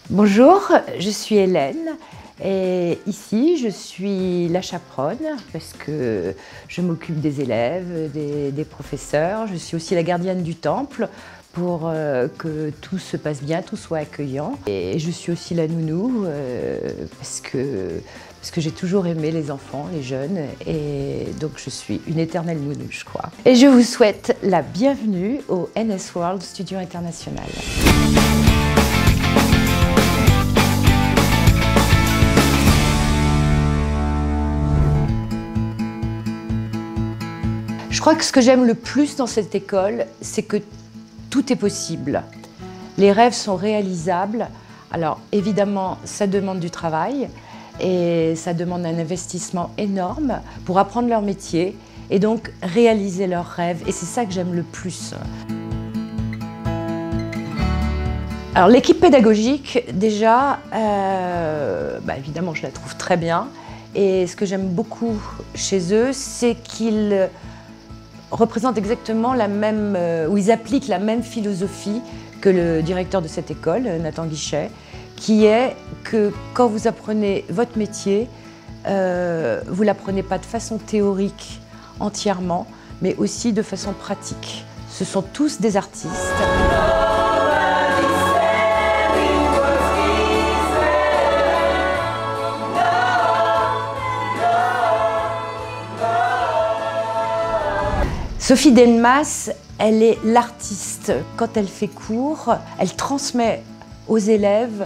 Bonjour, je suis Hélène et ici je suis la chaperonne parce que je m'occupe des élèves, des professeurs. Je suis aussi la gardienne du temple pour que tout se passe bien, tout soit accueillant. Et je suis aussi la nounou parce que j'ai toujours aimé les enfants, les jeunes, et donc je suis une éternelle nounou, je crois. Et je vous souhaite la bienvenue au NS World Studio International. Je crois que ce que j'aime le plus dans cette école, c'est que tout est possible. Les rêves sont réalisables. Alors évidemment, ça demande du travail et ça demande un investissement énorme pour apprendre leur métier et donc réaliser leurs rêves. Et c'est ça que j'aime le plus. Alors l'équipe pédagogique, déjà, évidemment, je la trouve très bien. Et ce que j'aime beaucoup chez eux, c'est qu'ils représentent exactement la même, ou ils appliquent la même philosophie que le directeur de cette école, Nathan Guichet, qui est que quand vous apprenez votre métier, vous ne l'apprenez pas de façon théorique entièrement, mais aussi de façon pratique. Ce sont tous des artistes. Sophie Delmas, elle est l'artiste. Quand elle fait cours, elle transmet aux élèves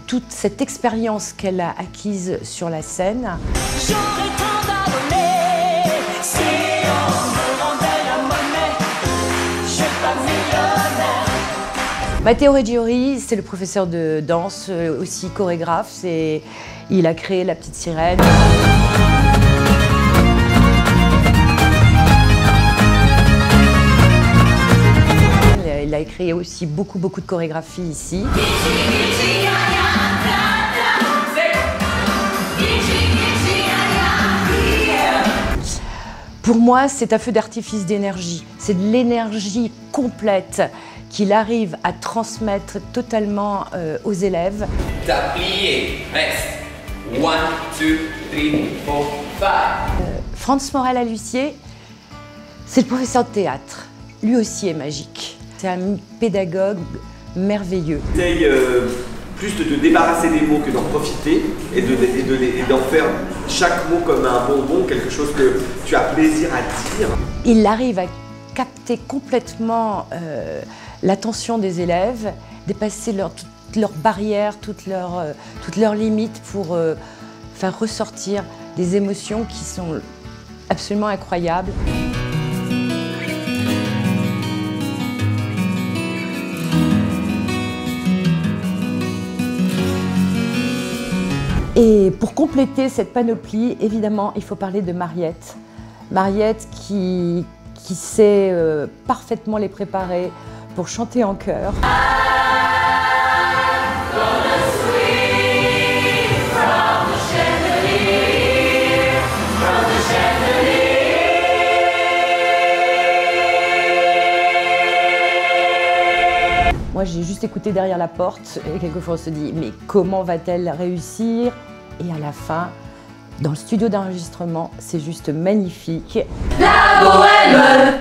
toute cette expérience qu'elle a acquise sur la scène. J'aurais tant à donner si on me rendait la monnaie, je suis pas millionnaire. Matteo Reggiori, c'est le professeur de danse, aussi chorégraphe. Il a créé La Petite Sirène. Il a créé aussi beaucoup de chorégraphies ici. Pour moi, c'est un feu d'artifice d'énergie. C'est de l'énergie complète qu'il arrive à transmettre totalement aux élèves. T'as plié, reste. 1, 2, 3, 4, 5. Franz Morel-Alussier, c'est le professeur de théâtre. Lui aussi est magique. C'est un pédagogue merveilleux. Essaye plus de te débarrasser des mots que d'en profiter et d'en faire chaque mot comme un bonbon, quelque chose que tu as plaisir à dire. Il arrive à capter complètement l'attention des élèves, dépasser toutes leurs barrières, toutes leurs limites pour faire ressortir des émotions qui sont absolument incroyables. Et pour compléter cette panoplie, évidemment, il faut parler de Mariette. Mariette qui sait parfaitement les préparer pour chanter en chœur. Moi, j'ai juste écouté derrière la porte et quelquefois on se dit mais comment va-t-elle réussir? Et à la fin, dans le studio d'enregistrement, c'est juste magnifique. La bohème,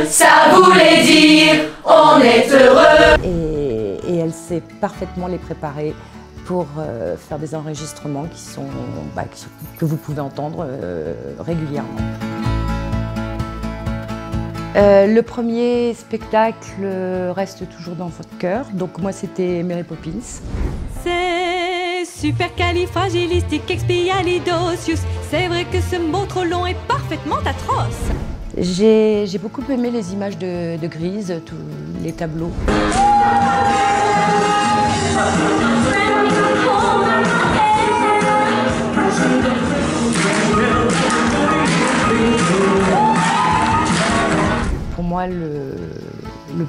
ça voulait dire on est heureux. Et elle sait parfaitement les préparer pour faire des enregistrements que vous pouvez entendre régulièrement. Le premier spectacle reste toujours dans votre cœur. Donc moi, c'était Mary Poppins. C'est supercalifragilisticexpialidocious. C'est vrai que ce mot trop long est parfaitement atroce. J'ai beaucoup aimé les images de Grise, tous les tableaux. Pour moi, le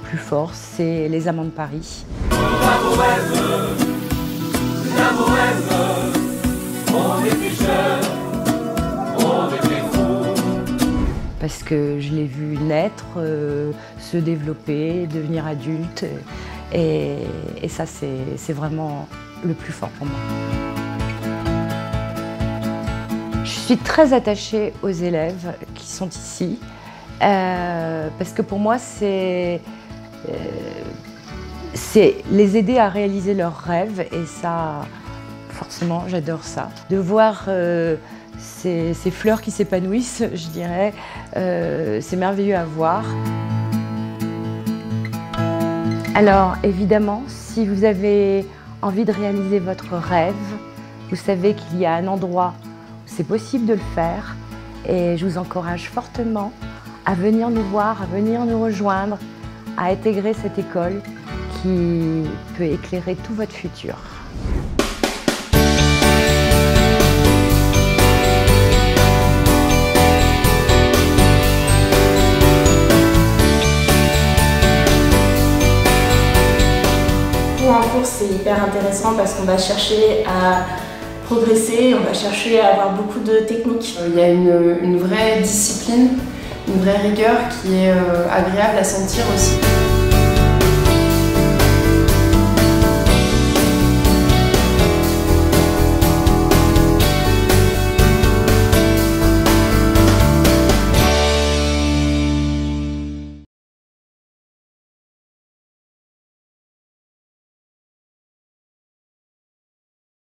plus fort, c'est Les Amants de Paris. La bohème, on était jeunes, on était fous. Parce que je l'ai vu naître, se développer, devenir adulte. Et ça, c'est vraiment le plus fort pour moi. Je suis très attachée aux élèves qui sont ici, parce que pour moi, c'est les aider à réaliser leurs rêves, et ça, forcément, j'adore ça. De voir ces fleurs qui s'épanouissent, je dirais, c'est merveilleux à voir. Alors, évidemment, si vous avez envie de réaliser votre rêve, vous savez qu'il y a un endroit où c'est possible de le faire, et je vous encourage fortement à venir nous voir, à venir nous rejoindre, à intégrer cette école qui peut éclairer tout votre futur. Pour un cours, c'est hyper intéressant parce qu'on va chercher à progresser, on va chercher à avoir beaucoup de techniques. Il y a une vraie discipline, une vraie rigueur qui est agréable à sentir aussi.